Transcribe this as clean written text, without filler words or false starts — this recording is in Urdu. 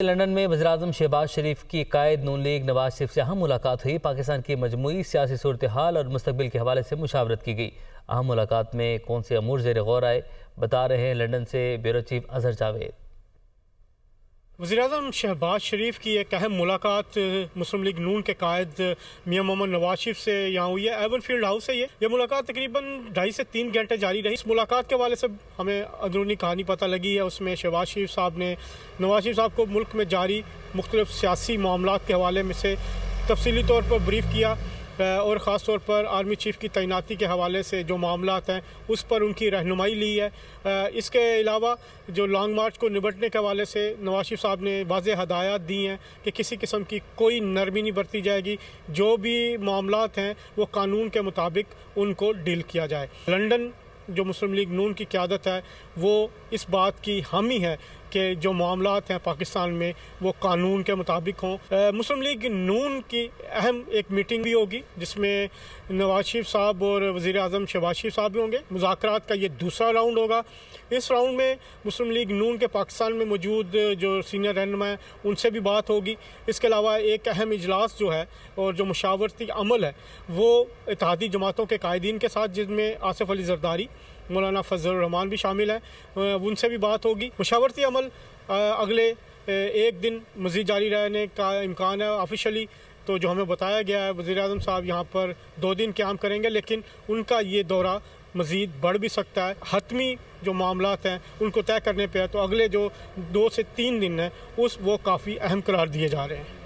لندن میں وزیراعظم شہباز شریف کی قائد نون لیگ نواز شریف سے اہم ملاقات ہوئی۔ پاکستان کی مجموعی سیاسی صورتحال اور مستقبل کے حوالے سے مشاورت کی گئی۔ اہم ملاقات میں کون سے امور زیر غور آئے، بتا رہے ہیں لندن سے بیورو چیف اظہر جاوید۔ وزیراعظم شہباز شریف کی ایک اہم ملاقات مسلم لیگ نون کے قائد میاں محمد نواز شریف سے یہاں ہوئی ہے، ایون فیلڈ ہاؤس سے۔ یہ ملاقات تقریباً 2.5 سے 3 گھنٹے جاری رہی۔ اس ملاقات کے حوالے سے ہمیں اندرونی کہانی پتہ لگی ہے۔ اس میں شہباز شریف صاحب نے نواز شریف صاحب کو ملک میں جاری مختلف سیاسی معاملات کے حوالے میں سے تفصیلی طور پر بریف کیا، اور خاص طور پر آرمی چیف کی تعیناتی کے حوالے سے جو معاملات ہیں اس پر ان کی رہنمائی لی ہے۔ اس کے علاوہ جو لانگ مارچ کو نمٹنے کے حوالے سے نواز شریف صاحب نے واضح ہدایات دی ہیں کہ کسی قسم کی کوئی نرمی نہیں برتی جائے گی، جو بھی معاملات ہیں وہ قانون کے مطابق ان کو ڈیل کیا جائے۔ لندن جو مسلم لیگ نون کی قیادت ہے وہ اس بات کی حامی ہے کہ جو معاملات ہیں پاکستان میں وہ قانون کے مطابق ہوں۔ مسلم لیگ نون کی اہم ایک میٹنگ بھی ہوگی جس میں نواز شریف صاحب اور وزیر اعظم شہباز شریف صاحب بھی ہوں گے۔ مذاکرات کا یہ دوسرا راؤنڈ ہوگا۔ اس راؤنڈ میں مسلم لیگ نون کے پاکستان میں موجود جو سینئر رہنما ہیں ان سے بھی بات ہوگی۔ اس کے علاوہ ایک اہم اجلاس جو ہے اور جو مشاورتی عمل ہے وہ اتحادی جماعتوں کے قائدین کے ساتھ، جن میں آصف علی زرداری، مولانا فضل الرحمان بھی شامل ہیں، ان سے بھی بات ہوگی۔ مشاورتی عمل اگلے 1 دن مزید جاری رہنے کا امکان ہے۔ آفیشلی تو جو ہمیں بتایا گیا ہے وزیر اعظم صاحب یہاں پر 2 دن قیام کریں گے، لیکن ان کا یہ دورہ مزید بڑھ بھی سکتا ہے۔ حتمی جو معاملات ہیں ان کو طے کرنے پہ ہے تو اگلے جو 2 سے 3 دن ہیں وہ کافی اہم قرار دیے جا رہے ہیں۔